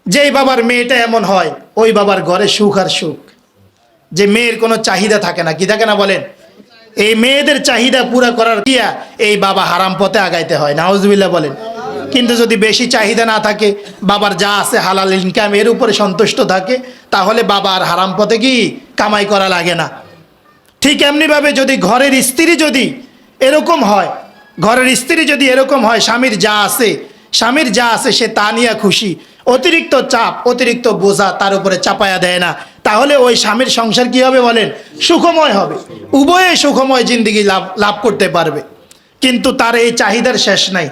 যেই বাবার মেয়েটা এমন হয় ওই বাবার ঘরে সুখ আর সুখ, যে মেয়ের কোনো চাহিদা থাকে না, কি থাকে না বলেন? এই মেয়েদের চাহিদা পুরা করার দিয়া এই বাবা হারাম পথে আগাইতে হয়, নাউজুবিল্লাহ বলেন। কিন্তু যদি বেশি চাহিদা না থাকে, বাবার যা আছে হালাল ইনকাম এর উপরে সন্তুষ্ট থাকে, তাহলে বাবা আর হারাম পথে কি কামাই করা লাগে না। ঠিক এমনিভাবে যদি ঘরের স্ত্রী যদি এরকম হয়, ঘরের স্ত্রী যদি এরকম হয়, স্বামীর যা আছে সে তা নিয়ে খুশি, অতিরিক্ত চাপ অতিরিক্ত বোঝা তার উপরে চাপায়া দেয় না, তাহলে ওই স্বামীর সংসার কি হবে বলেন? সুখময় হবে, উভয়ে সুখময় জিন্দেগি লাভ করতে পারবে। কিন্তু তার এই চাহিদার শেষ নাই।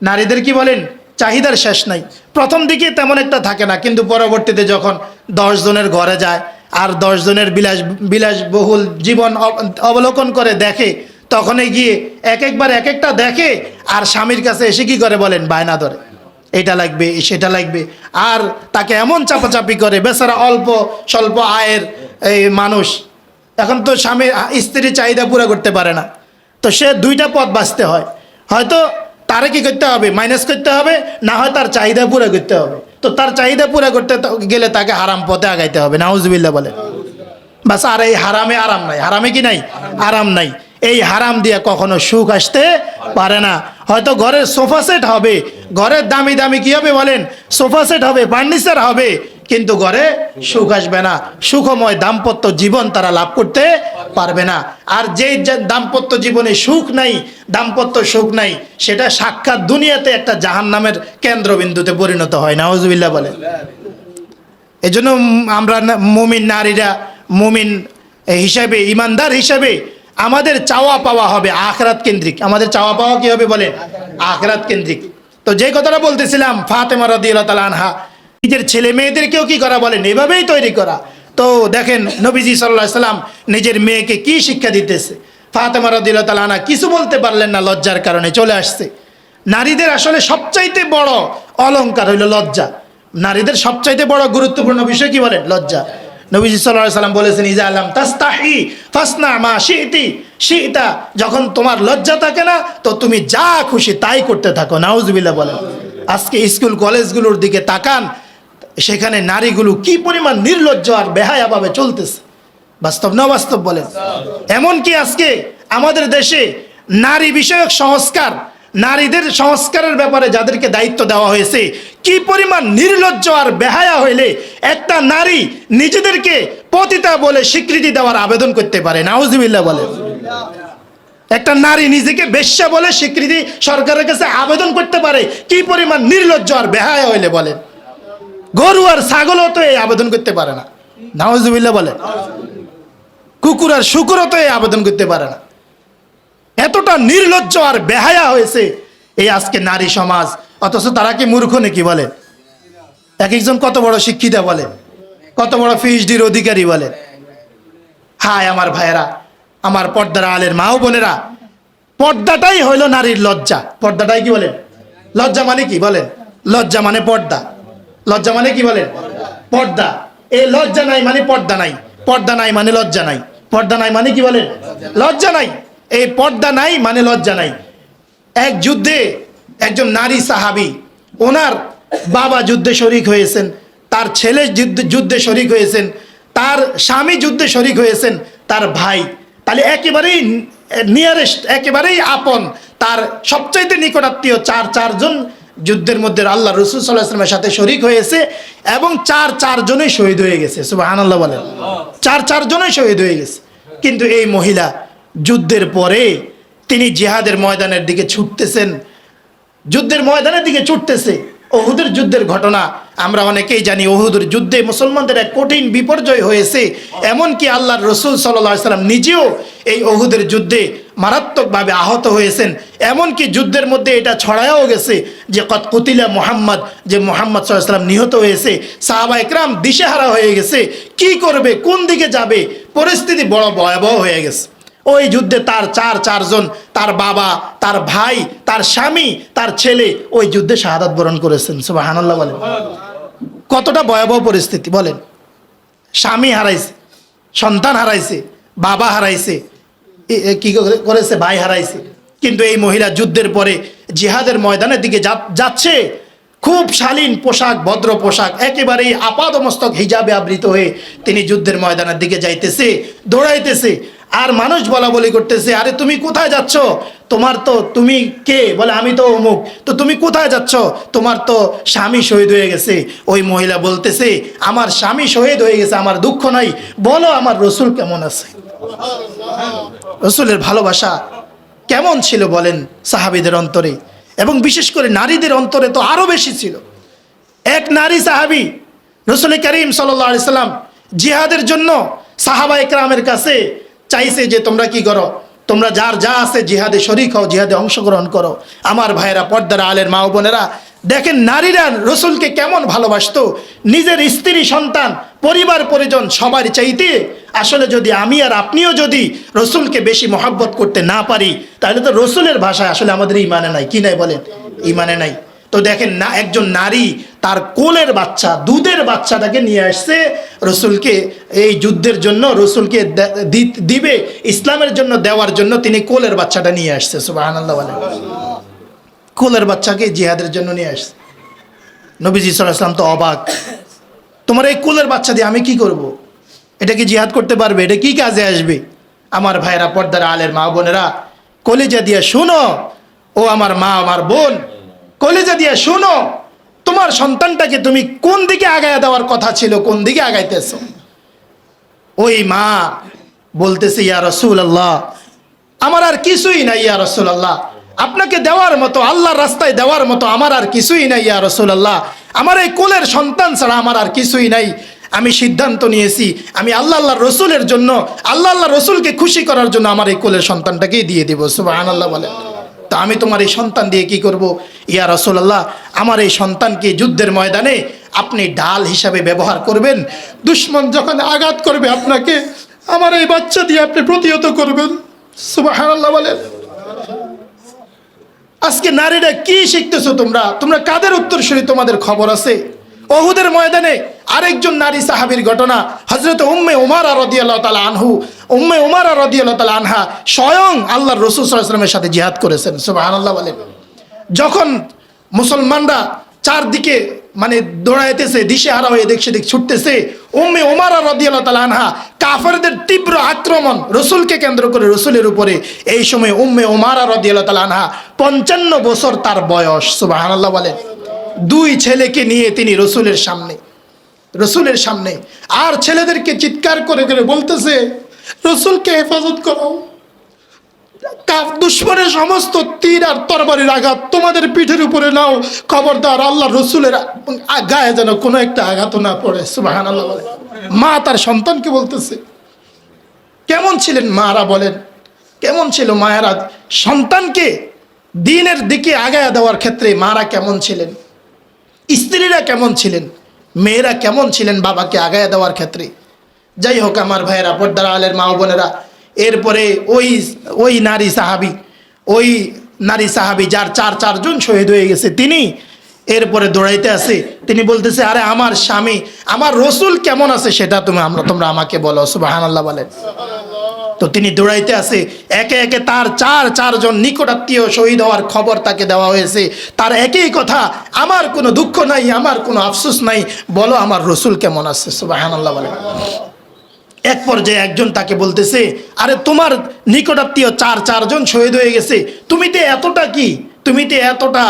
নারীদের কি বলেন? চাহিদার শেষ নাই। প্রথম দিকে তেমন একটা থাকে না, কিন্তু পরবর্তীতে যখন 10 জনের ঘরে যায় আর 10 জনের বিলাসবহুল জীবন অবলোকন করে দেখে, তখনই গিয়ে একবার এক একটা দেখে, আর স্বামীর কাছে এসে কি করে বলেন? বায়না ধরে, এটা লাগবে সেটা লাগবে, আর তাকে এমন চাপাচাপি করে। বেচারা অল্প স্বল্প আয়ের এই মানুষ, এখন তো স্ত্রীর চাহিদা পুরো করতে পারে না, তো সে দুইটা পথ বাঁচতে হয়। হয়তো তারে কি করতে হবে? মাইনাস করতে হবে, না হয় তার চাহিদা পুরো করতে হবে। তো তার চাহিদা পুরো করতে গেলে তাকে হারাম পথে আগাইতে হবে, নাউজুবিল্লাহ বলে। বাস, আর এই হারামে আরাম নাই। হারামে কি নাই? আরাম নাই। এই হারাম দিয়ে কখনো সুখ আসতে পারে না। হয়তো ঘরের সোফা সেট হবে, ঘরের দামি দামি কি হবে বলেন? সোফা সেট হবে, ফার্নিচার হবে, কিন্তু ঘরে সুখ আসবে না, সুখময় দাম্পত্য জীবন তারা লাভ করতে পারবে না। আর যেই দাম্পত্য জীবনে সুখ নাই, দাম্পত্য সুখ নাই, সেটা সাক্ষাৎ দুনিয়াতে একটা জাহান্নামের কেন্দ্রবিন্দুতে পরিণত হয়, নাউজুবিল্লাহ বলে। এজন্য আমরা মুমিন নারীরা, মুমিন হিসাবে, ইমানদার হিসাবে আমাদের চাওয়া পাওয়া হবে আখিরাত কেন্দ্রিক। আমাদের চাওয়া পাওয়া কি হবে বলেন? আখিরাত কেন্দ্রিক। তো যে কথাটা বলতেছিলাম, ফাতেমা রাদিয়াল্লাহু তাআলা আনহা নিজের ছেলে মেয়েদেরকেও কি করা বলেন? এভাবেই তৈরি করা। তো দেখেন নবীজি সাল্লাল্লাহু আলাইহি সাল্লাম নিজের মেয়েকে কি শিক্ষা দিতেছে। ফাতেমা রাদিয়াল্লাহু তাআলা আনহা কিছু বলতে পারলেন না, লজ্জার কারণে চলে আসছে। নারীদের আসলে সবচাইতে বড় অলংকার হইল লজ্জা। নারীদের সবচাইতে বড় গুরুত্বপূর্ণ বিষয় কি বলেন? লজ্জা। নবীজি সাল্লাল্লাহু আলাইহি সাল্লাম বলেছেন, ইজা আলাম তাস্তাহি ফাসনা মা শিইতা, যখন তোমার লজ্জা থাকে না, তো তুমি যা খুশি তাই করতে থাকো, নাউজুবিল্লাহ বলেন। আজকে স্কুল কলেজগুলোর দিকে তাকান, সেখানে নারীগুলো কি পরিমাণ নির্লজ্জ আর বেহায়াভাবে চলতেছে। বাস্তব না বাস্তব বলেন? এমনকি আজকে আমাদের দেশে নারী বিষয়ক সংস্কার, নারীদের সংস্কারের ব্যাপারে যাদেরকে দায়িত্ব দেওয়া হয়েছে, কি পরিমাণ নির্লজ্জ আর বেহায়া হইলে একটা নারী নিজেদেরকে পতিতা বলে স্বীকৃতি দেওয়ার আবেদন করতে পারে, নাউজুবিল্লাহ বলে। একটা নারী নিজেকে বেশ্যা বলে স্বীকৃতি সরকারের কাছে আবেদন করতে পারে, কি পরিমাণ নির্লজ্জ আর বেহায়া হইলে বলেন। গরু আর ছাগলও তো এই আবেদন করতে পারে না, নাউজুবিল্লাহ বলে। কুকুর আর শুকুরও তো এই আবেদন করতে পারে না। এতটা নির্লজ্জ আর বেহায়া হয়েছে এই আজকে নারী সমাজ। অথচ তারা কি মূর্খ নাকি বলে? এক একজন কত বড় শিক্ষিতা বলে, কত বড় পিএইচডির অধিকারী বলে। হায় আমার ভাইয়েরা, আমার পর্দার আলের মা ও বোনেরা, পর্দাটাই হইল নারীর লজ্জা। পর্দাটাই কি বলেন? লজ্জা মানে কি বলেন? লজ্জা মানে পর্দা। লজ্জা মানে কি বলেন? পর্দা। এই লজ্জা নাই মানে পর্দা নাই, পর্দা নাই মানে লজ্জা নাই, পর্দা নাই মানে কি বলেন? লজ্জা নাই। এই পর্দা নাই মানে লজ্জা নাই। এক যুদ্ধে একজন নারী সাহাবী, ওনার বাবা যুদ্ধে শরিক হয়েছেন, তার ছেলে যুদ্ধে শরিক হয়েছেন, তার স্বামী যুদ্ধে শরিক হয়েছেন, তার ভাই, তাহলে একেবারেই নিয়ারেস্ট, একেবারেই আপন, তার সবচাইতে নিকটাত্মীয় চারজন যুদ্ধের মধ্যে আল্লাহ রাসূল সাল্লাল্লাহু আলাইহি ওয়াসাল্লামের সাথে শরিক হয়েছে, এবং চারজনই শহীদ হয়ে গেছে। সুবহানাল্লাহ বলেন। চারজনই শহীদ হয়ে গেছে। কিন্তু এই মহিলা যুদ্ধের পরে তিনি জিহাদের ময়দানের দিকে ছুটতেছেন, যুদ্ধের ময়দানের দিকে ছুটতেছে। ওহুদের যুদ্ধের ঘটনা আমরা অনেকেই জানি। ওহুদের যুদ্ধে মুসলমানদের এক কঠিন বিপর্যয় হয়েছে, এমনকি আল্লাহর রাসূল সাল্লাল্লাহু আলাইহি ওয়াসাল্লাম নিজেও এই ওহুদের যুদ্ধে মারাত্মকভাবে আহত হয়েছেন। এমনকি যুদ্ধের মধ্যে এটা ছড়ায়াও গেছে যে কত কুতিলা মুহাম্মদ, যে মুহাম্মদ সাল্লাল্লাহু আলাইহি ওয়াসাল্লাম নিহত হয়েছে। সাহাবা ইকরাম দিশেহারা হয়ে গেছে, কি করবে, কোন দিকে যাবে, পরিস্থিতি বড় ভয়াবহ হয়ে গেছে। ওই যুদ্ধে তার চারজন, তার বাবা, তার ভাই, তার স্বামী, তার ছেলে ওই যুদ্ধে শাহাদাত বরণ করেছেন। সুবহানাল্লাহ বলেন। কতটা ভয়াবহ পরিস্থিতি বলেন। স্বামী হারাইছে, সন্তান হারাইছে, বাবা হারাইছে, কি করেছে, ভাই হারাইছে। কিন্তু এই মহিলা যুদ্ধের পরে জিহাদের ময়দানের দিকে যাচ্ছে, খুব শালীন পোশাক, ভদ্র পোশাক, একেবারেই আপাদমস্তক হিজাবে আবৃত হয়ে তিনি যুদ্ধের ময়দানের দিকে যাইতেছে, দৌড়াইতেছে। আর মানুষ বলা বলি করতেছে, আরে তুমি কোথায় যাচ্ছ? তোমার তো, তুমি কে? বলে আমি তো অমুক। তো তুমি কোথায় যাচ্ছ? তোমার তো স্বামী শহীদ হয়ে গেছে। ওই মহিলা বলতেছে, আমার স্বামী শহীদ হয়ে গেছে, আমার দুঃখ নাই, বলো আমার রসুল কেমন আছে। রসুলের ভালোবাসা কেমন ছিল বলেন সাহাবীদের অন্তরে, এবং বিশেষ করে নারীদের অন্তরে তো আরো বেশি ছিল। এক নারী সাহাবী রসুল করিম সাল্লাল্লাহু আলাইহি সাল্লাম জিহাদের জন্য সাহাবা একরামের কাছে চাইছে যে তোমরা কি করো, তোমরা যার যা আছে জিহাদে শরীক হও, জিহাদে অংশগ্রহণ করো। আমার ভাইয়েরা, পর্দার আলের মা ও বোনেরা, দেখেন নারীরা রসুলকে কেমন ভালোবাসতো। নিজের স্ত্রী, সন্তান, পরিবার পরিজন সবার চাইতে আসলে যদি আমি আর আপনিও যদি রসুলকে বেশি মহাব্বত করতে না পারি, তাহলে তো রসুলের ভাষায় আসলে আমাদের ইমানে নাই। কি নাই বলেন? ইমানে নাই। তো দেখেন না, একজন নারী তার কোলের বাচ্চা, দুধের বাচ্চাটাকে নিয়ে আসছে রসুলকে এই যুদ্ধের জন্য, রসুলকে দিবে, ইসলামের জন্য দেওয়ার জন্য তিনি কোলের বাচ্চাটা নিয়ে আসছে। সুবহানাল্লাহ বলেন। কোলের বাচ্চাকে জিহাদের জন্য নিয়ে আসছে। নবীজি সাল্লাল্লাহু আলাইহি ওয়াসাল্লাম তো অবাক, তোমার এই কোলের বাচ্চা দিয়ে আমি কি করব? এটা কি জিহাদ করতে পারবে? এটা কি কাজে আসবে? আমার ভাইরা, পর্দার আলের মা বোনেরা, কলিজা দিয়ে শুনো, ও আমার মা, আমার বোন, কলিজা দিয়ে শুনো, তোমার সন্তানটাকে তুমি কোন দিকে আগায় দেওয়ার কথা ছিল, কোন দিকে আগাইতেছ? ওই মা বলতেছে, ইয়া রাসূলুল্লাহ, আমার আর কিছুই নাই ইয়া রাসূলুল্লাহ, আপনাকে দেওয়ার মতো, আল্লাহর রাস্তায় দেওয়ার মতো আমার আর কিছুই নাই ইয়া রাসূলুল্লাহ, আমার এই কোলের সন্তান ছাড়া আমার আর কিছুই নাই। আমি সিদ্ধান্ত নিয়েছি, আমি আল্লাহর রসুলের জন্য, আল্লাহর রসুলকে খুশি করার জন্য আমার এই কোলের সন্তানটাকেই দিয়ে দিব। সুবহানাল্লাহ বলেন। তা আমি তোমার এই সন্তান দিয়ে কি করব? ইয়া রাসূলুল্লাহ, আমার এই সন্তানকে যুদ্ধের ময়দানে আপনি ঢাল হিসাবে ব্যবহার করবেন। দুশমন যখন আঘাত করবে আপনাকে, আমার এই বাচ্চা দিয়ে আপনি প্রতিহত করবেন। সুবহানাল্লাহ বলেন। আজকে নারীরা কি শিখতেছো তোমরা? তোমরা কাদের উত্তরসূরি? তোমাদের খবর আছে? ওহুদের ময়দানে আরেকজন নারী সাহাবীর ঘটনা, হযরত উম্মে উমারা রাদিয়াল্লাহু তাআলা আনহু, উম্মে উমারা রাদিয়াল্লাহু তাআলা আনহা স্বয়ং আল্লাহর রাসূল সাল্লাল্লাহু আলাইহি ওয়াসাল্লামের সাথে জিহাদ করেছেন। সুবহানাল্লাহ বলেন। যখন মুসলমানরা চারদিকে মানে দৌড়াইতেছে, দিশেহারা হয়ে এদিক সেদিক ছুটতেছে, উম্মে উমারা রাদিয়াল্লাহু তাআলা আনহা কাফেরদের তীব্র আক্রমণ রসুলকে কেন্দ্র করে, রসুলের উপরে। এই সময় উম্মে উমারা রাদিয়াল্লাহু তাআলা আনহা 55 বছর তার বয়স। সুবহানাল্লাহ বলেন। দুই ছেলেকে নিয়ে তিনি রসুলের সামনে আর ছেলেদেরকে চিৎকার করে করে বলতেছে, রসুলকে হেফাজত করো, দুশমনের সমস্ত তীর আর তরবারির আঘাত তোমাদের পিঠের উপরে নাও, খবরদার আল্লাহ রসুলের গায়ে যেন কোনো একটা আঘাত না পড়ে। সুবহানাল্লাহ বলে। মা তার সন্তানকে বলতেছে। কেমন ছিলেন মারা বলেন? কেমন ছিল মায়েরা সন্তানকে দ্বীনের দিকে আগায় দেওয়ার ক্ষেত্রে? মারা কেমন ছিলেন? স্ত্রীরা কেমন ছিলেন? মেয়েরা কেমন ছিলেন বাবাকে আগায় দেওয়ার ক্ষেত্রে? যাই হোক আমার ভাইয়েরা, পর্দার আলের মা বোনেরা, এরপরে ওই নারী সাহাবী যার চারজন শহীদ হয়ে গেছে, তিনি এরপরে দৌড়াইতে আছে। তিনি বলতেছে, আরে আমার স্বামী, আমার রসুল কেমন আছে সেটা তোমরা আমাকে বলো। সুবহানাল্লাহ বলেন। তো তিনি দৌড়াইতে আছে, একে একে তার চারজন নিকটাত্মীয় শহীদ হওয়ার খবর তাকে দেওয়া হয়েছে। তার একই কথা, আমার কোনো দুঃখ নাই, আমার কোনো আফসোস নাই, বলো আমার রসুল কেমন আছে। সুবহানাল্লাহ বলেন। এক পর্যায়ে একজন তাকে বলতেছে, আরে তোমার নিকটাত্মীয় চারজন শহীদ হয়ে গেছে, তুমি তো এতটা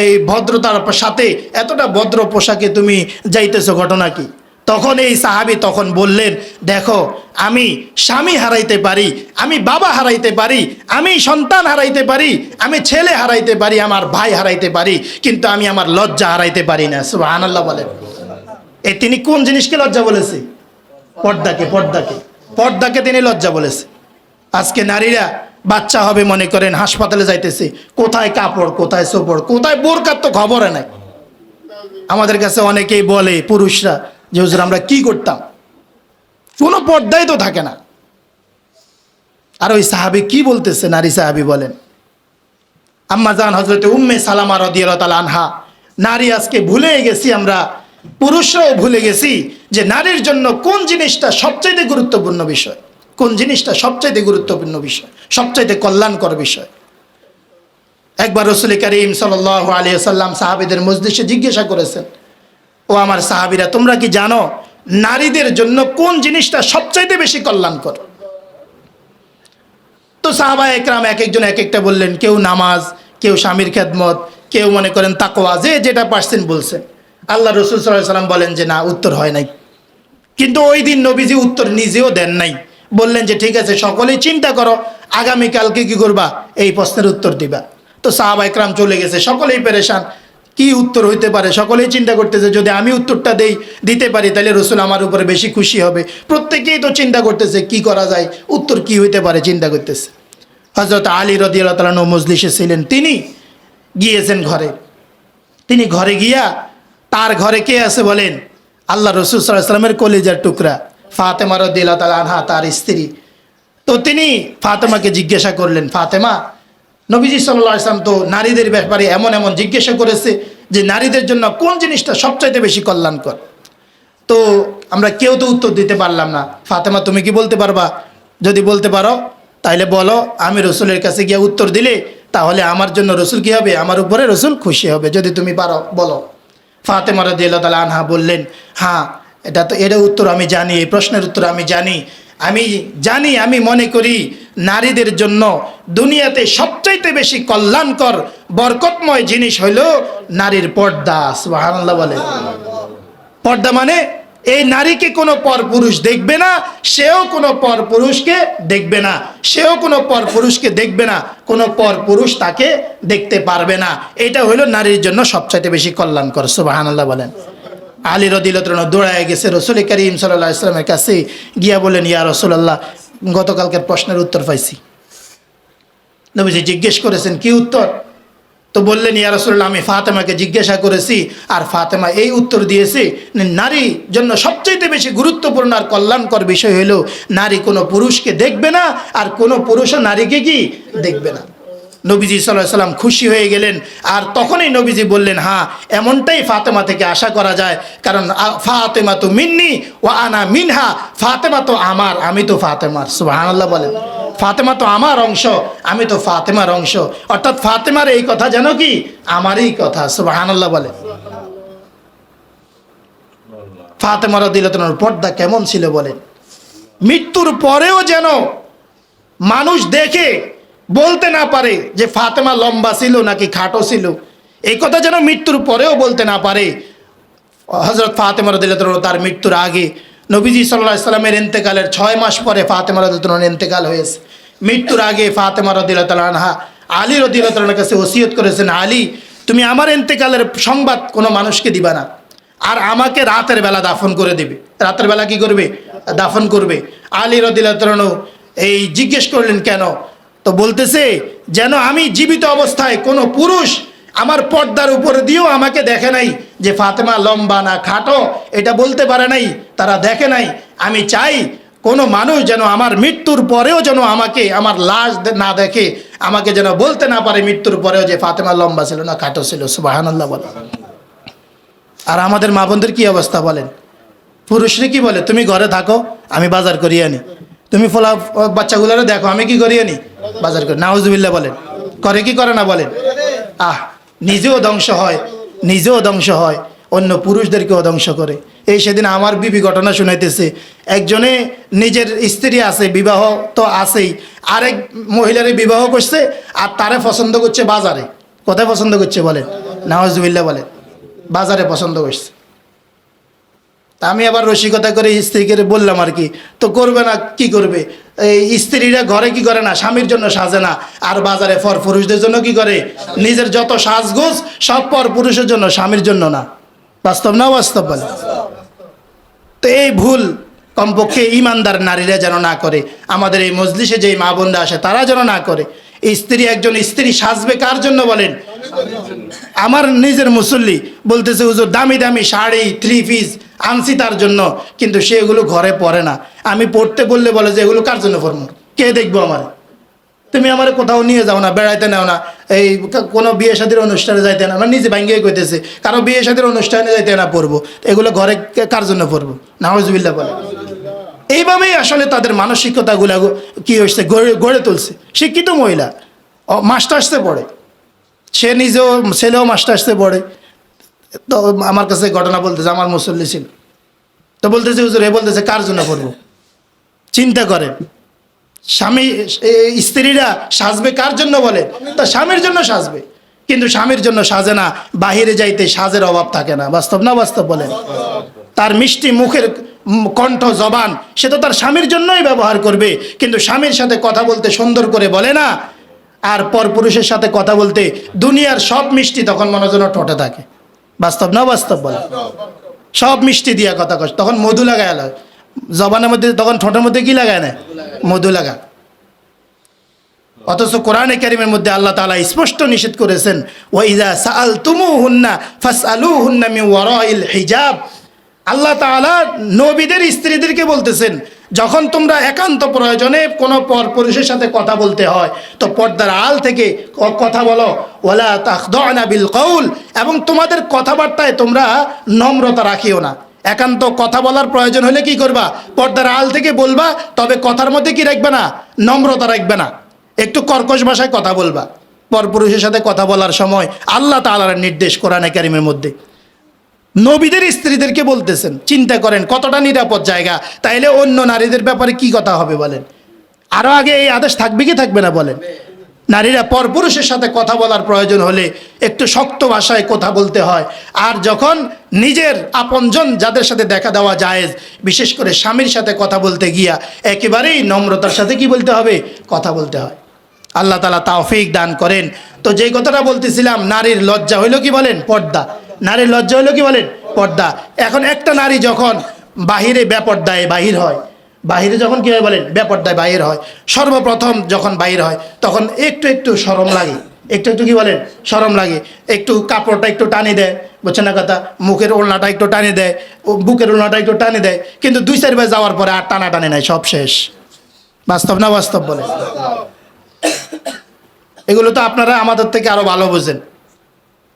এই ভদ্রতার সাথে, এতটা ভদ্র পোশাকে তুমি যাইতেছো, ঘটনা কি? তখন এই সাহাবী তখন বললেন, দেখো, আমি স্বামী হারাইতে পারি, আমি বাবা হারাইতে পারি, আমি সন্তান হারাইতে পারি, আমি ছেলে হারাইতে পারি, আমার ভাই হারাইতে পারি, কিন্তু আমি আমার লজ্জা হারাইতে পারি না। সুবহানাল্লাহ বলেন। তিনি কোন জিনিসকে লজ্জা বলেছে? পর্দাকে তিনি লজ্জা বলেছে। আজকে নারীরা বাচ্চা হবে মনে করেন, হাসপাতালে যাইতেছে, কোথায় কাপড়, কোথায় সোপড়, কোথায় বোরকার তো খবরে নাই। আমাদের কাছে অনেকেই বলে পুরুষরা যে হুজুর আমরা কি করতাম, কোনো পর্দাই তো থাকে না। আর ওই সাহাবী কি বলতেছে? নারী সাহাবী বলেন, আম্মা জান হযরতে উম্মে সালামা রাদিয়াল্লাহু তাআলা আনহা, নারী আজকে ভুলে গেছি আমরা, পুরুষরাও ভুলে গেছি যে নারীর জন্য কোন জিনিসটা সবচাইতে গুরুত্বপূর্ণ বিষয়, কোন জিনিসটা সবচাইতে গুরুত্বপূর্ণ বিষয়, সবচাইতে কল্যাণকর বিষয়। একবার রাসূল করিম সাল্লাল্লাহু আলাইহি ওয়াসাল্লাম সাহাবীদের মজলিসে জিজ্ঞাসা করেছেন, ও আমার সাহাবীরা, তোমরা কি জানো নারীদের জন্য কোন জিনিসটা সবচাইতে বেশি কল্যাণকর? তো সাহাবা একরাম এক একজন এক একটা বললেন। কেউ নামাজ, কেউ স্বামীর খেদমত, কেউ মনে করেন তাকওয়া, যে যেটা পারছেন বলছেন। আল্লাহ রাসূল সাল্লাল্লাহু আলাইহি ওয়াসাল্লাম বলেন যে না, উত্তর হয় নাই। কিন্তু ওই দিন নবীজি উত্তর নিজেও দেন নাই, বললেন যে ঠিক আছে, সকলেই চিন্তা করো, আগামীকালকে কি করবা, এই প্রশ্নের উত্তর দিবা। তো সাহাবা একরাম চলে গেছে, সকলেই পেরেশান, কি উত্তর হইতে পারে। সকলেই চিন্তা করতেছে যদি আমি উত্তরটা দিতে পারি তাহলে রসুল আমার উপরে বেশি খুশি হবে। প্রত্যেকেই তো চিন্তা করতেছে কি করা যায়, উত্তর কি হইতে পারে, চিন্তা করতেছে। হযরত আলী রাদিয়াল্লাহু তাআলা মজলিসে ছিলেন, তিনি গিয়েছেন ঘরে। তিনি ঘরে গিয়া, তার ঘরে কে আছে বলেন? আল্লাহ রাসূল সাল্লাল্লাহু আলাইহি ওয়াসাল্লামের কলিজার টুকরা ফাতেমা রাদিয়াল্লাহু তাআলা আনহা, তার স্ত্রী। তো তিনি ফাতেমাকে জিজ্ঞাসা করলেন, ফাতেমা, নবীজি সাল্লাল্লাহু আলাইহি ওয়াসাল্লাম তো নারীদের ব্যাপারে এমন এমন জিজ্ঞাসা করেছে যে নারীদের জন্য কোন জিনিসটা সবচাইতে বেশি কল্যাণকর। তো আমরা কেউ তো উত্তর দিতে পারলাম না। ফাতেমা, তুমি কি বলতে পারবা? যদি বলতে পারো তাহলে বলো, আমি রসুলের কাছে গিয়ে উত্তর দিলে তাহলে আমার জন্য রসুল কি হবে, আমার উপরে রসুল খুশি হবে। যদি তুমি পারো বলো। ফাতেমা রাদিয়াল্লাহু তাআলা আনহা বললেন, হ্যাঁ, এটা উত্তর আমি জানি, এই প্রশ্নের উত্তর আমি জানি। আমি মনে করি নারীদের জন্য দুনিয়াতে সবচাইতে বেশি কল্যাণকর বরকতময় জিনিস হইল নারীর পর্দা। সুবহানাল্লাহ বলে। পর্দা মানে এই নারীকে কোনো পর পুরুষ দেখবে না, সেও কোনো পর পুরুষকে দেখবে না, সেও কোনো পর পুরুষকে দেখবে না, কোনো পর পুরুষ তাকে দেখতে পারবে না। এটা হইল নারীর জন্য সবচাইতে বেশি কল্যাণকর। সুবহানাল্লাহ বলেন। আলী রাদিয়াল্লাহু তাআলা দৌড়ায় গেছে রসুল করিম সাল্লাল্লাহু আলাইহি ওয়াসাল্লামের কাছে, গিয়া বলেন, ইয়া রাসূলুল্লাহ, গতকালকের প্রশ্নের উত্তর পাইছি। নবীজি জিজ্ঞেস করেছেন, কি উত্তর? তো বললেন, ইয়া রাসূলুল্লাহ, আমি ফাতেমাকে জিজ্ঞাসা করেছি, আর ফাতেমা এই উত্তর দিয়েছে, নারীর জন্য সবচেয়ে বেশি গুরুত্বপূর্ণ আর কল্যাণকর বিষয় হলো নারী কোনো পুরুষকে দেখবে না, আর কোনো পুরুষও নারীকে কি দেখবে না। নবীজি সাল্লাল্লাহু আলাইহি ওয়াসাল্লাম খুশি হয়ে গেলেন। আর তখনই নবীজি বললেন, হ্যাঁ, এমনটাই ফাতেমা থেকে আশা করা যায়, কারণ ফাতেমা তো মিন্নি ওয়া আনা মিনহা, ফাতেমা তো আমার, আমি তো ফাতেমার। সুবহানাল্লাহ বলেন। ফাতেমা তো আমার অংশ, আমি তো ফাতেমার অংশ। অর্থাৎ ফাতেমার এই কথা যেন কি আমারই কথা। সুবহানাল্লাহ বলে। ফাতেমা রাদিয়াল্লাহু তাআলার পর্দা কেমন ছিল বলেন? মৃত্যুর পরেও যেন মানুষ দেখে বলতে না পারে যে ফাতেমা লম্বা ছিল নাকি খাটো ছিল, এই কথা যেন মৃত্যুর পরেও বলতে না পারে। হযরত ফাতেমা রাদিয়াল্লাহু তাআলা তার মৃত্যুর আগে, নবীজি সাল্লাল্লাহু আলাইহি সাল্লামের ইন্তেকালের 6 মাস পরে ফাতেমা রাদিয়াল্লাহু তাআলার ইন্তেকাল হয়েছে। মৃত্যুর আগে ফাতেমা রাদিয়াল্লাহু তাআলা আনহা আলী রাদিয়াল্লাহু তাআলার কাছে ওসিয়ত করেছেন, আলী, তুমি আমার ইন্তেকালের সংবাদ কোনো মানুষকে দিবা না, আর আমাকে রাতের বেলা দাফন করে দিবে। রাতের বেলা কি করবে? দাফন করবে। আলী রাদিয়াল্লাহু তাআলা এই জিজ্ঞেস করলেন, কেন? তো বলতেছে, যেন আমি জীবিত অবস্থায় কোনো পুরুষ আমার পর্দার উপরে দিয়েও আমাকে দেখে নাই যে ফাতেমা লম্বা না খাটো, এটা বলতে পারে নাই, তারা দেখে নাই। আমি চাই কোনো মানুষ যেন আমার মৃত্যুর পরেও যেন আমাকে, আমার লাশ না দেখে, আমাকে যেন বলতে না পারে মৃত্যুর পরেও যে ফাতেমা লম্বা ছিল না খাটো ছিল। সুবহানাল্লাহ বলে। আর আমাদের মা বোনদের কি অবস্থা বলেন? পুরুষরা কি বলে, তুমি ঘরে থাকো, আমি বাজার করিয়ে আনি। তুমি ফলা বাচ্চাগুলোরে দেখো, আমি কি করিয়ে আনি, বাজার করি। নাউজুবিল্লাহ বলেন। করে কি করে না বলেন? নিজেও ধ্বংস হয়, নিজেও ধ্বংস হয়, অন্য পুরুষদেরকেও ধ্বংস করে। এই সেদিন আমার বিবি ঘটনা শুনাইতেছে, একজনে নিজের স্ত্রী আছে, বিবাহ তো আছেই, আরেক মহিলারে বিবাহ করছে, আর তারে পছন্দ করছে বাজারে। কোথায় পছন্দ করছে বলেন? নাউজুবিল্লাহ বলেন। বাজারে পছন্দ করছে। তা আমি আবার রসিকতা করে স্ত্রীকে বললাম আর কি, তো করবে না, কি করবে? এই স্ত্রীরা ঘরে কি করে না, স্বামীর জন্য সাজে না, আর বাজারে পর পুরুষদের জন্য কি করে, নিজের যত সাজগোজ সব পর পুরুষের জন্য, স্বামীর জন্য না। বাস্তব না বাস্তব বলে? তো এই ভুল কমপক্ষে ইমানদার নারীরা যেন না করে, আমাদের এই মজলিসে যেই মা বোনরা আসে তারা যেন না করে। স্ত্রী, একজন স্ত্রী সাজবে কার জন্য বলেন? আমার নিজের মুসল্লি বলতেছে, হুজুর দামি দামি শাড়ি, 3 পিস আনছি তার জন্য, কিন্তু সে এগুলো ঘরে পরে না। আমি পড়তে বললে বলে যে এগুলো কার জন্য পরবো, কে দেখবো আমার? তুমি আমার কোথাও নিয়ে যাও না, বেড়াইতে নাও না, এই কোনো বিয়ে শাদীর অনুষ্ঠানে যাইতে না, আমার নিজে ভাঙ্গিয়ে কইতেছে, কারো বিয়ে শাদীর অনুষ্ঠানে যাইতে না পড়বো, এগুলো ঘরে কার জন্য পড়বো? নাউজুবিল্লাহ বলে। এইভাবেই আসলে তাদের মানসিকতাগুলো কি হচ্ছে, গড়ে তুলছে। শিক্ষিত মহিলা, মাস্টার্সে পড়ে, সে নিজেও ছেলেও মাস্টার্সে পড়ে। তো আমার কাছে ঘটনা বলতেছে, আমার মুসল্লি ছিল, তো বলতেছে হুজুর এ বলতেছে কার জন্য পড়বো। চিন্তা করেন, স্বামী স্ত্রীরা সাজবে কার জন্য বলে, তা স্বামীর জন্য সাজবে, কিন্তু স্বামীর জন্য সাজে না, বাহিরে যাইতে সাজের অভাব থাকে না। বাস্তব না বাস্তব বলেন? তার মিষ্টি মুখের কণ্ঠ জবান সে তো তার স্বামীর জন্যই ব্যবহার করবে, কিন্তু স্বামীর সাথে কথা বলতে সুন্দর করে বলে না, আর পরপুরুষের সাথে কথা বলতে দুনিয়ার সব মিষ্টি তখন মনে যেন ঠোঁটে থাকে। বাস্তব না বাস্তব বলে? সব মিষ্টি দিয়া কথা কয়, তখন মধু লাগায় আলো জবানের মধ্যে, তখন ঠোঁটের মধ্যে কি লাগায় না, মধু লাগা। অথচ কোরআনে কারিমের মধ্যে আল্লাহ তাআলা স্পষ্ট নিষেধ করেছেন, ওয়াইযা সাআলতুমুহুন্না ফাসআলুহুন্না মিন ওয়ারাইল হিজাব। আল্লাহ তাআলা নবীদের স্ত্রীদেরকে বলতেছেন, যখন তোমরা একান্ত প্রয়োজনে কোনো পরপুরুষের সাথে কথা বলতে হয় তো পর্দার আড়াল থেকে কথা বলো, ওয়ালা তাখদানা বিল কওল, এবং তোমাদের কথাবার্তায় তোমরা নম্রতা রাখিও না। একান্ত কথা বলার প্রয়োজন হলে কি করবা, পর্দার আড়াল থেকে বলবা, তবে কথার মধ্যে কি রাখবে না, নম্রতা রাখবে না, একটু কর্কশ ভাষায় কথা বলবা। পরপুরুষের সাথে কথা বলার সময় আল্লাহ তাআলার নির্দেশ কোরআনে কারিমের মধ্যে নবীদের স্ত্রীদেরকে বলতেছেন। চিন্তা করেন কতটা নিরাপদ জায়গা। তাইলে অন্য নারীদের ব্যাপারে কি কথা হবে বলেন? আরো আগে এই আদেশ থাকবে কি থাকবে না বলেন? নারীরা পরপুরুষের সাথে কথা বলার প্রয়োজন হলে একটু শক্ত ভাষায় কথা বলতে হয়, আর যখন নিজের আপনজন যাদের সাথে দেখা দেওয়া জায়েজ, বিশেষ করে স্বামীর সাথে কথা বলতে গিয়া একেবারেই নম্রতার সাথে কি বলতে হবে, কথা বলতে হয়। আল্লাহ তাআলা তৌফিক দান করেন। তো যেই কথাটা বলতেছিলাম, নারীর লজ্জা হইল কি বলেন, পর্দা। নারীর লজ্জা হইল কি বলেন, পর্দা। এখন একটা নারী যখন বাহিরে বেপর্দায় বাহির হয়, বাহিরে যখন কী হয় বলেন, বেপর্দায় বাহির হয়, সর্বপ্রথম যখন বাহির হয় তখন একটু একটু শরম লাগে, একটু একটু কি বলেন, শরম লাগে। একটু কাপড়টা একটু টানি দেয়, বুঝছেন না কথা, মুখের ওড়নাটা একটু টানি দেয়, বুকের ওড়নাটা একটু টানি দেয়, কিন্তু 2-4 বার যাওয়ার পরে আর টানা টানি নাই, সব শেষ। বাস্তব না বাস্তব বলে? এগুলো তো আপনারা আমাদের থেকে আরো ভালো বোঝেন।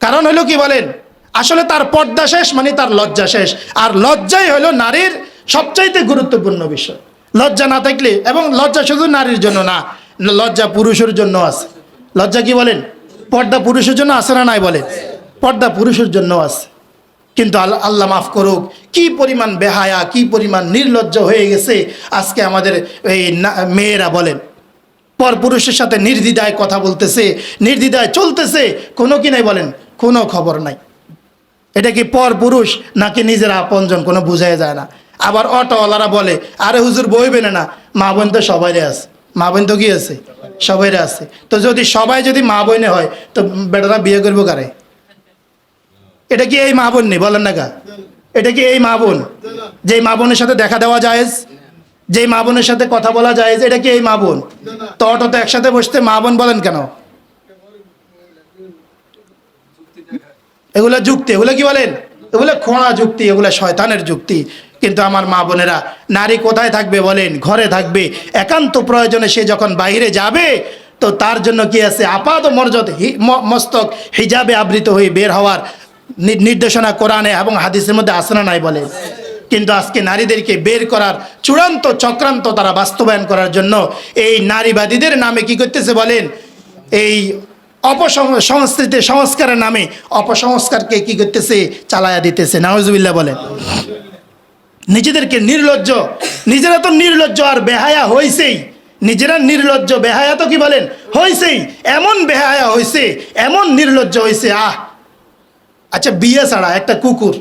কারণ হলো কি বলেন, আসলে তার পর্দা শেষ মানে তার লজ্জা শেষ, আর লজ্জাই হলো নারীর সবচাইতে গুরুত্বপূর্ণ বিষয়। লজ্জা না থাকলে, এবং লজ্জা শুধু নারীর জন্য না, লজ্জা পুরুষের জন্য আছে। লজ্জা কি বলেন, পর্দা পুরুষের জন্য আছে না নাই বলেন? পর্দা পুরুষের জন্য আছে। কিন্তু আল্লাহ মাফ করুক, কি পরিমাণ বেহায়া, কি পরিমাণ নির্লজ্জ হয়ে গেছে আজকে আমাদের এই মেয়েরা বলেন। পরপুরুষের সাথে নির্দ্বিধায় কথা বলতেছে, নির্দ্বিধায় চলতেছে, কোনো কি নাই বলেন, কোনো খবর নাই। এটা কি পরপুরুষ নাকি নিজের আপনজন, কোনো বোঝাই যায় না। আবার অটোওয়ালারা বলে, আরে হুজুর বইবে না, মা বোন তো সবাইরে আছে, মা বোন তো কি আছে, সবাইরে আছে। তো যদি সবাই যদি মা বোনে হয় তো বেটারা বিয়ে করবো কারে? এটা কি এই মা বোন নেই বলেন না গা? এটা কি এই মা বোন, যে মা বোনের সাথে দেখা দেওয়া জায়েজ, যে মা বোনের সাথে কথা বলা জায়েজ, এটা কি এই মা বোন? তো অটোতে একসাথে বসতে মা বোন বলেন কেন? এগুলা যুক্তি, এগুলো কি বলেন, এগুলো খোঁড়া যুক্তি, এগুলো শয়তানের যুক্তি। কিন্তু আমার মা বোনেরা, নারী কোথায় থাকবে বলেন? ঘরে থাকবে। একান্ত প্রয়োজনে সে যখন বাইরে যাবে তো তার জন্য কি আছে, আপাত মর্যাদ মস্তক হিজাবে আবৃত হয়ে বের হওয়ার নির্দেশনা কোরআনে এবং হাদিসের মধ্যে আছে না নাই বলেন? কিন্তু আজকে নারীদেরকে বের করার চূড়ান্ত চক্রান্ত তারা বাস্তবায়ন করার জন্য এই নারীবাদীদের নামে কি করতেছে বলেন, এই অপসংস্কৃতি সংস্কারের নামে অপসংস্কারকে কি করতেছে, চালায়া দিতেছে। নাউজুবিল্লাহ বলেন। নিজেদেরকে নির্লজ্জ, নিজেরা তো নির্লজ্জ আর বেহায়া হইছেই, নিজেরা নির্লজ্জ বেহায়া তো কি বলেন হইছেই, এমন বেহায়া হইছে, এমন নির্লজ্জ হইছে। আচ্ছা, বিয়ে ছাড়া একটা কুকুর,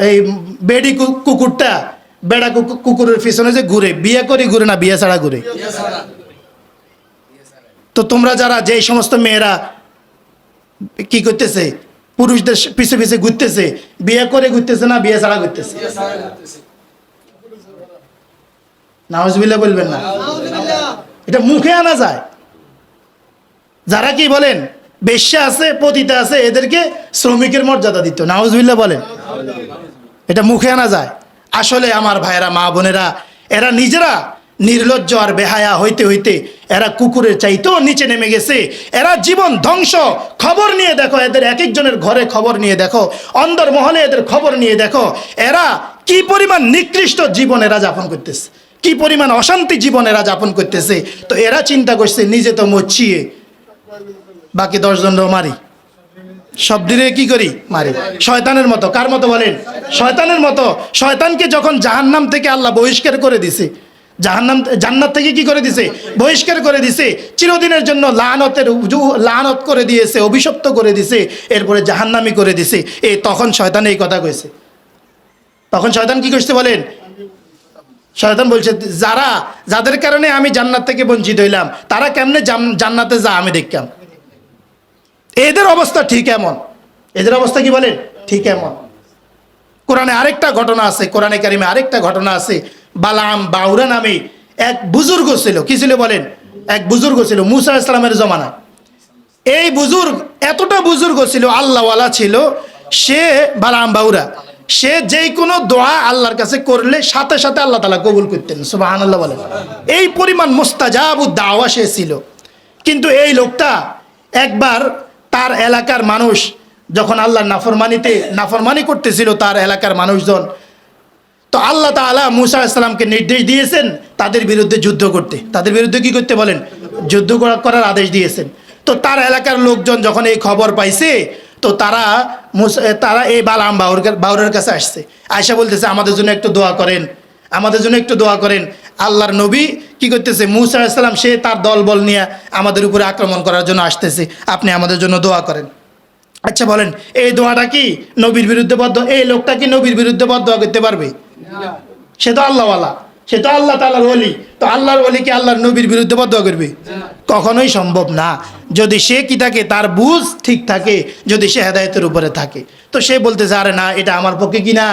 এই বেডি কুকুরটা বেড়া কুকুরের পিছনে যে ঘুরে, বিয়ে করে ঘুরে না বিয়ে ছাড়া ঘুরে? তো তোমরা যারা, যে সমস্ত মেয়েরা কি করতেছে, পুরুষদের পিছে পিছে ঘুরতেছে, বিয়ে করে ঘুরতেছে না বিয়ে ছাড়া ঘুরতেছে? নাউজুবিল্লাহ বলবেন না? এটা মুখে আনা যায়। যারা কি বলেন বেশ্যা আছে, পতিতা আছে, এদেরকে শ্রমিকের মর্যাদা দিত। নাউজুবিল্লাহ বলেন। এটা মুখে আনা যায়। আসলে আমার ভাইয়েরা, মা বোনেরা, এরা নিজেরা নির্লজ্জ আর বেহায়া হইতে হইতে এরা কুকুরের চাইতেও নিচে নেমে গেছে। এরা জীবন ধ্বংস। খবর নিয়ে দেখো, এদের এক একজনের ঘরে খবর নিয়ে দেখো, অন্দর মহলে এদের খবর নিয়ে দেখো, এরা কি পরিমাণ নিকৃষ্ট জীবন এরা যাপন করতেছে, কি পরিমাণ অশান্তি জীবন এরা যাপন করতেছে। তো এরা চিন্তা করছে নিজে তো মরছিয়ে, বাকি 10 জনও মারি, সব দিনে কি করি মারি, শয়তানের মতো। কার মতো বলেন? শয়তানের মতো। শয়তানকে যখন জাহান্নাম থেকে আল্লাহ বহিষ্কার করে দিছে, জান্নাত থেকে কি করে দিছে? বহিষ্কার করে দিছে, চিরদিনের জন্য লানত করে দিয়েছে, অভিশপ্ত করে দিছে, এরপরে জাহান্নামি করে দিছে। তখন শয়তান এই কথা কইছে। তখন শয়তান কি করছে বলেন? শয়তান বলছে যাদের কারণে আমি জান্নাত থেকে বঞ্চিত হইলাম, তারা কেমনে জান্নাতে যা আমি দেখলাম। এদের অবস্থা ঠিক এমন। এদের অবস্থা কি বলেন? ঠিক এমন। কোরআনে আরেকটা ঘটনা আছে, কোরআনে কারিমে আরেকটা ঘটনা আছে। বালাম বাউরা নামে এক বুজুর্গ ছিল। কি ছিল বলেন? এক বুজুর্গ ছিল মুসা আলাইহিস সালামের জমানায়। এই বুজুর্গ এতটা বুজুর্গ ছিল, আল্লাহওয়ালা ছিল। সে বালাম বাউরা, সে যেই কোনো দোয়া আল্লাহর কাছে করলে সাথে সাথে আল্লাহ তাআলা কবুল করতেন। সুবহানাল্লাহ বলেন। এই পরিমাণ মুস্তাজাবুদ দাওয়া সে ছিল। কিন্তু এই লোকটা একবার তার এলাকার মানুষ যখন আল্লাহর নাফরমানি করতেছিল, তার এলাকার মানুষজন, তো আল্লাহ তাআলা মুসা আলাইহিস সালামকে নির্দেশ দিয়েছেন তাদের বিরুদ্ধে যুদ্ধ করতে। তাদের বিরুদ্ধে কি করতে বলেন? যুদ্ধ করার আদেশ দিয়েছেন। তো তার এলাকার লোকজন যখন এই খবর পাইছে, তো তারা এই বালাম বাউরের কাছে আসছে। আয়েশা বলতেছে, আমাদের জন্য একটু দোয়া করেন, আমাদের জন্য একটু দোয়া করেন। আল্লাহর নবী কি করতেছে? মুসা আলাইহিস সালাম সে তার দলবল নিয়ে আমাদের উপরে আক্রমণ করার জন্য আসতেছে, আপনি আমাদের জন্য দোয়া করেন। আচ্ছা বলেন, এই দোয়াটা কি নবীর বিরুদ্ধে এই লোকটা কি নবীর বিরুদ্ধে বদদোয়া করতে পারবে? সে তো আল্লাহওয়ালা, সে তো আল্লাহ তাআলার ওলি। তো আল্লাহর ওলি কি আল্লাহর নবীর বিরুদ্ধে বদদোয়া করবে? কখনোই সম্ভব না। যদি সে কি থাকে, তার বুঝ ঠিক থাকে, যদি সে হেদায়েতের উপরে থাকে। তো সে বলতেছে, আরে না, এটা আমার পক্ষে কি না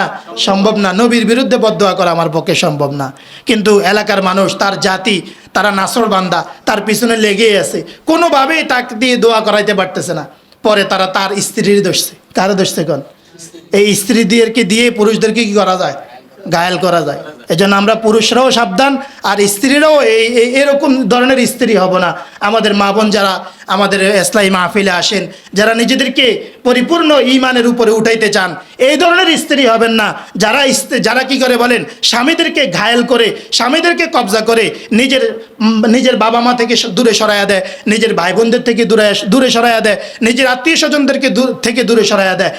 সম্ভব না, নবীর বিরুদ্ধে বদদোয়া করা আমার পক্ষে সম্ভব না। কিন্তু এলাকার মানুষ, তার জাতি, তারা নাসর বান্দা, তার পিছনে লেগেই আছে, কোনোভাবেই তাকে দিয়ে দোয়া করাইতে পারতেছে না। পরে তারা তার স্ত্রীর দোষছে। কারো দোষছে? কোন এই স্ত্রীদেরকে দিয়ে পুরুষদেরকে কি করা যায়? ঘায়েল করা যায়। এজন্য আমরা পুরুষরাও সাবধান, আর স্ত্রীরাও এরকম ধরনের স্ত্রী হব না। আমাদের মা বোন যারা আমাদের ইসলামী মাহফিলে আসেন, যারা নিজেদেরকে পরিপূর্ণ ঈমানের উপরে উঠাইতে চান, এই ধরনের স্ত্রী হবেন না যারা কি করে বলেন, স্বামীদেরকে ঘায়েল করে, স্বামীদেরকে কবজা করে, নিজের বাবা মা থেকে দূরে সরাইয়া দেয়, নিজের ভাই বোনদের থেকে দূরে সরাইয়া দেয়, নিজের আত্মীয় স্বজনদেরকে থেকে দূরে সরাইয়া দেয়।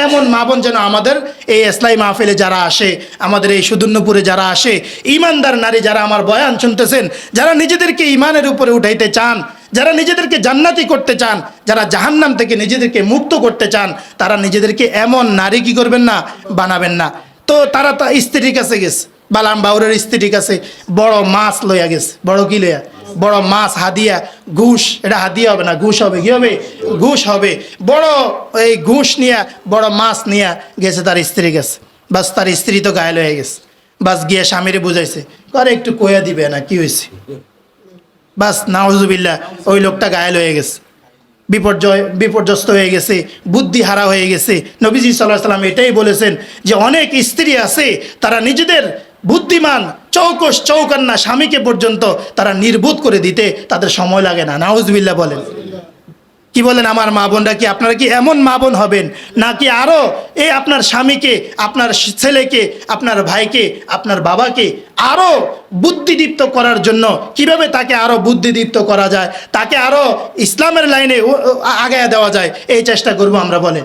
এমন মা বোন যেন আমাদের এই ইসলামী মাহফিলে যারা আসে, আমাদের এই সুদূর্ণপুরে যারা আসে, ঈমানদার নারী যারা আমার বয়ান শুনতেছেন, যারা নিজেদেরকে ঈমানের উপরে উঠাইতে চান, যারা নিজেদেরকে জান্নাতি করতে চান, যারা জাহান্নাম থেকে নিজেদেরকে মুক্ত করতে চান, তারা নিজেদেরকে এমন নারী কি করবেন না, বানাবেন না। তো তারা স্ত্রীর কাছে গেছে, বালাম বাউরের স্ত্রীর কাছে বড় মাছ লইয়া গেছে। বড় কি লইয়া? বড় মাছ, হাদিয়া, ঘুষ। এটা হাদিয়া হবে না, ঘুষ হবে। কি হবে? ঘুষ হবে। বড় এই ঘুষ নিয়ে, বড় মাছ নিয়ে গেছে তার স্ত্রীর কাছে। বাস তার স্ত্রী তো ঘায়েল হয়ে গেছে। বাস গিয়ে স্বামীরে বুঝাইছে, করে একটু কইয়া দিবে না কি হয়েছে। বাস নাউজুবিল্লাহ, ওই লোকটা ঘায়েল হয়ে গেছে, বিপর্যস্ত হয়ে গেছে, বুদ্ধি হারা হয়ে গেছে। নবীজি সাল্লাল্লাহু আলাইহি সাল্লাম এটাই বলেছেন যে অনেক স্ত্রী আছে, তারা নিজেদের বুদ্ধিমান চৌকস চৌকান্না স্বামীকে পর্যন্ত তারা নির্বোধ করে দিতে তাদের সময় লাগে না। নাউজুবিল্লাহ বলেন। কি বলেন আমার মা বোনরা? কি আপনারা কি এমন মা বোন হবেন, নাকি আরও আপনার স্বামীকে, আপনার ছেলেকে, আপনার ভাইকে, আপনার বাবাকে আরও বুদ্ধিদীপ্ত করার জন্য, কিভাবে তাকে আরও বুদ্ধিদীপ্ত করা যায়, তাকে আরও ইসলামের লাইনে আগায় দেওয়া যায়, এই চেষ্টা করব আমরা। বলেন,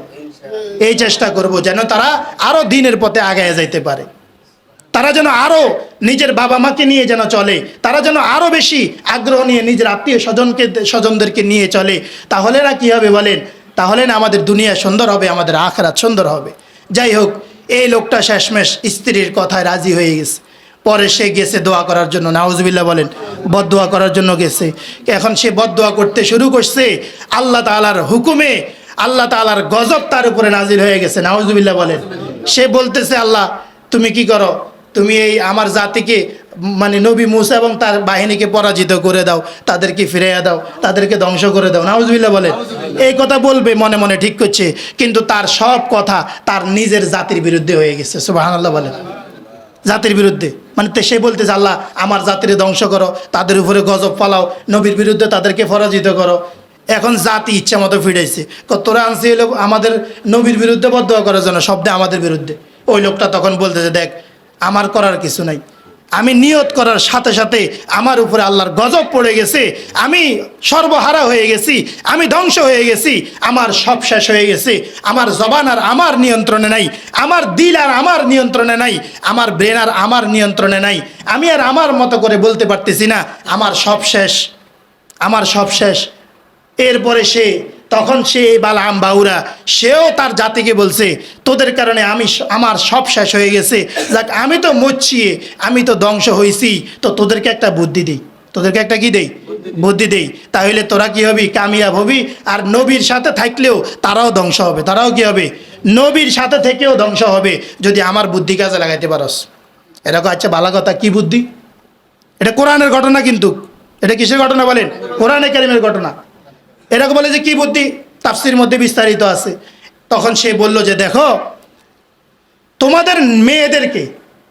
এই চেষ্টা করব যেন তারা আরও দ্বীনের পথে আগায় যাইতে পারে, তারা যেন আরও নিজের বাবা মাকে নিয়ে যেন চলে, তারা যেন আরও বেশি আগ্রহ নিয়ে নিজের আত্মীয় স্বজনদেরকে নিয়ে চলে। তাহলে না কি হবে বলেন? তাহলে না আমাদের দুনিয়া সুন্দর হবে, আমাদের আখিরাত সুন্দর হবে। যাই হোক, এই লোকটা শেষমেশ স্ত্রীর কথায় রাজি হয়ে গেছে। পরে সে গেছে দোয়া করার জন্য। নাউজুবিল্লাহ বলেন। বদদোয়া করার জন্য গেছে। এখন সে বদদোয়া করতে শুরু করছে, আল্লাহ তাআলার হুকুমে আল্লাহ তাআলার গজব তার উপরে নাজিল হয়ে গেছে। নাউজুবিল্লাহ বলেন। সে বলতেছে, আল্লাহ তুমি কি করো? তুমি এই আমার জাতিকে, মানে নবী মুসা এবং তার বাহিনীকে পরাজিত করে দাও, তাদেরকে ফিরিয়ে দাও, তাদেরকে ধ্বংস করে দাও। নাউজুবিল্লাহ বলেন। এই কথা বলবে মনে মনে, ঠিক করছে, কিন্তু তার সব কথা তার নিজের জাতির বিরুদ্ধে হয়ে গেছে। সুবহানাল্লাহ বলেন। জাতির বিরুদ্ধে, মানে সে বলতেছে, আল্লাহ আমার জাতিরে ধ্বংস করো, তাদের উপরে গজব ফালাও, নবীর বিরুদ্ধে তাদেরকে পরাজিত করো। এখন জাতি ইচ্ছা মতো ফিরেছে, তোরা আনছি হলো আমাদের নবীর বিরুদ্ধে বদদোয়া করার জন্য, শব্দে আমাদের বিরুদ্ধে। ওই লোকটা তখন বলতেছে, দেখ আমার করার কিছু নাই, আমি নিয়ত করার সাথে সাথে আমার উপরে আল্লাহর গজব পড়ে গেছে, আমি সর্বহারা হয়ে গেছি, আমি ধ্বংস হয়ে গেছি, আমার সব শেষ হয়ে গেছে, আমার জবান আর আমার নিয়ন্ত্রণে নাই, আমার দিল আর আমার নিয়ন্ত্রণে নাই, আমার ব্রেন আর আমার নিয়ন্ত্রণে নাই, আমি আর আমার মতো করে বলতে পারতেছি না, আমার সব শেষ, আমার সব শেষ। এরপরে তখন সে বালাম বাউরা সেও তার জাতিকে বলছে, তোদের কারণে আমার সব শেষ হয়ে গেছে, যাক আমি তো মরছি, আমি তো ধ্বংস হয়েছি, তো তোদেরকে একটা বুদ্ধি দিই, তোদেরকে একটা কি দেই, বুদ্ধি দেই, তাহলে তোরা কি হবি, কামিয়াব হবি। আর নবীর সাথে থাকলেও তারাও ধ্বংস হবে, তারাও কি হবে, নবীর সাথে থেকেও ধ্বংস হবে যদি আমার বুদ্ধি কাজে লাগাইতে পারস। এরকম আচ্ছা ভালো কথা, কি বুদ্ধি? এটা কোরআনের ঘটনা, কিন্তু এটা কিসের ঘটনা বলেন? কোরআনে কারিমের ঘটনা। এরকম বলে যে কি বুদ্ধি, তাফসির মধ্যে বিস্তারিত আছে। তখন সে বলল যে দেখো, তোমাদের মেয়েদেরকে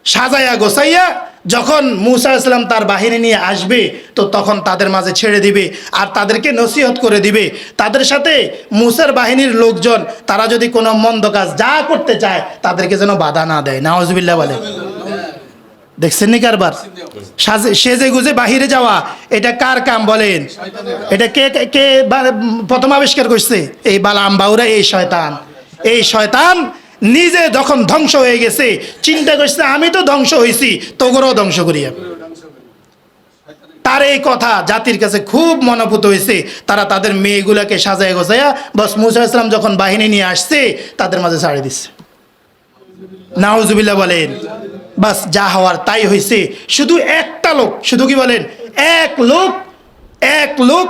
সাজাইয়া গোছাইয়া যখন মূসা আলাইহিস সালাম তার বাহিনী নিয়ে আসবে, তো তখন তাদের মাঝে ছেড়ে দিবে আর তাদেরকে নসিহত করে দিবে। তাদের সাথে মূসার বাহিনীর লোকজন তারা যদি কোনো মন্দ কাজ যা করতে চায় তাদেরকে যেন বাধা না দেয়। নাউজুবিল্লাহ বলে। দেখছেন নি কারবার? সেজে গুজে বাহিরে যাওয়া, এটা কার কাম বলেন? এটা কে কে প্রথম আবিষ্কার করছে? এই বালাম বাউরা, এই শয়তান। এই শয়তান নিজে যখন ধ্বংস হয়ে গেছে চিন্তা করছে আমি তো ধ্বংস হয়েছি, তোগরও ধ্বংস করিয়া। তার এই কথা জাতির কাছে খুব মনোভূত হয়েছে। তারা তাদের মেয়েগুলাকে সাজায় গোছাইয়া বস মূসা আলাইহিস সালাম যখন বাহিনী নিয়ে আসছে তাদের মাঝে ছাড়ে দিচ্ছে। নাউজুবিল্লাহ বলেন। বাস যা হওয়ার তাই হয়েছে। শুধু একটা লোক, শুধু কি বলেন, এক লোক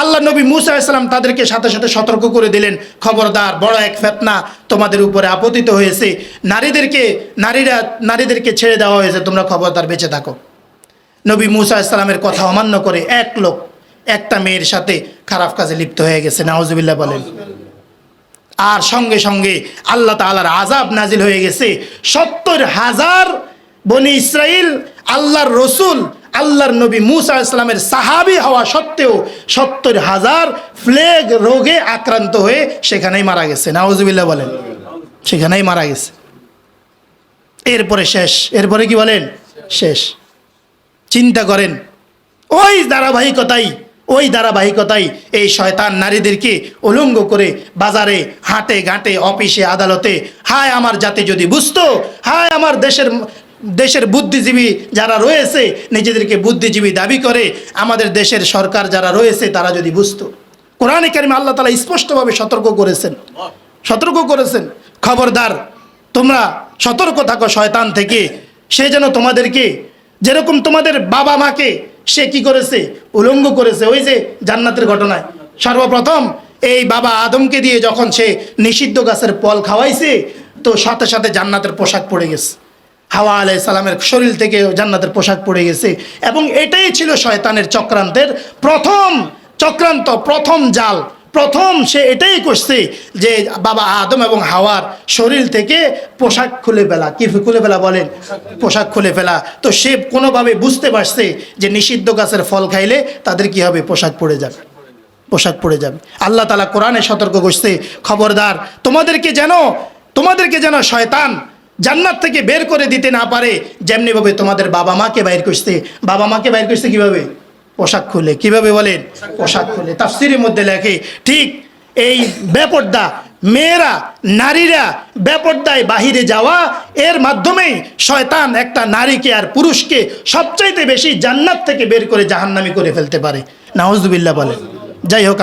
আল্লাহ নবী মূসা আলাইহিস সালাম তাদেরকে সাথে সাথে সতর্ক করে দিলেন, খবরদার, বড় এক ফিতনা তোমাদের উপরে আপতিত হয়েছে, নারীদেরকে ছেড়ে দেওয়া হয়েছে, তোমরা খবরদার বেঁচে থাকো। নবী মূসা আলাইহিস সালামের কথা অমান্য করে এক লোক একটা মেয়ের সাথে খারাপ কাজে লিপ্ত হয়ে গেছে। নাউজুবিল্লাহ বলেন। আর সঙ্গে সঙ্গে আল্লাহ তাআলার আযাব নাজিল হয়ে গেছে। ৭০,০০০ বনি ইসরাইল আল্লাহর রসুল, আল্লাহর নবী মূসা আলাইহিস সালামের সাহাবী হওয়া সত্ত্বেও ৭০,০০০ প্লেগ রোগে আক্রান্ত হয়ে সেখানেই মারা গেছে। নাউজুবিল্লাহ বলেন। সেখানেই মারা গেছে। এরপরে শেষ। এরপরে কি বলেন? শেষ। চিন্তা করেন, ওই ধারাবাহিকতাই এই শয়তান নারীদেরকে উলঙ্গ করে বাজারে, হাটে ঘাটে, অফিসে, আদালতে, হায় আমার জাতি যদি বুঝতো, হায় আমার দেশের বুদ্ধিজীবী যারা রয়েছে, নিজেদেরকে বুদ্ধিজীবী দাবি করে, আমাদের দেশের সরকার যারা রয়েছে তারা যদি বুঝতো। কোরআনে কারিমে আল্লাহ তাআলা স্পষ্টভাবে সতর্ক করেছেন, খবরদার তোমরা সতর্ক থাকো শয়তান থেকে। সে যেন তোমাদেরকে, যেরকম তোমাদের বাবা মাকে সে কি করেছে, উলঙ্গ করেছে। ওই যে জান্নাতের ঘটনায় সর্বপ্রথম এই বাবা আদমকে দিয়ে যখন সে নিষিদ্ধ গাছের ফল খাওয়াইছে, তো সাথে সাথে জান্নাতের পোশাক পড়ে গেছে। হাওয়া আলাইহিস সালামের শরীর থেকে জান্নাতের পোশাক পড়ে গেছে। এবং এটাই ছিল শয়তানের চক্রান্তের প্রথম চক্রান্ত, প্রথম জাল। প্রথম সে এটাই করছে যে বাবা আদম এবং হাওয়ার শরীর থেকে পোশাক খুলে ফেলা। কি খুলে ফেলা বলেন? পোশাক খুলে ফেলা। তো সে কোনোভাবে বুঝতে পারছে যে নিষিদ্ধ গাছের ফল খাইলে তাদের কি হবে? পোশাক পড়ে যাবে। আল্লাহ তাআলা কোরআনে সতর্ক করছে, খবরদার তোমাদেরকে যেন শয়তান জান্নাত থেকে বের করে দিতে না পারে, যেমনিভাবে তোমাদের বাবা মাকে বাইর করছে কিভাবে? পোশাক খুলে। কিভাবে বলেন? পোশাক খুলে। তাফসীরের মধ্যে লেখে ঠিক এই বেপর্দা মেয়েরা, নারীরা বেপর্দায় বাহিরে যাওয়া, এর মাধ্যমেই শয়তান একটা নারীকে আর পুরুষকে সবচাইতে বেশি জান্নাত থেকে বের করে জাহান্নামী করে ফেলতে পারে। নাউজুবিল্লাহ বলেন। যাই হোক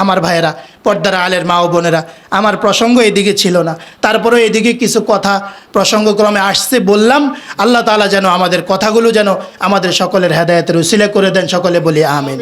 আমার ভাইয়েরা, পর্দার আলের মা ও বোনেরা, আমার প্রসঙ্গ এদিকে ছিল না, তারপরেও এদিকে কিছু কথা প্রসঙ্গক্রমে আসছে বললাম। আল্লাহ তাআলা যেন আমাদের কথাগুলো যেন আমাদের সকলের হেদায়েতের উসিলা করে দেন। সকলে বলি আমিন।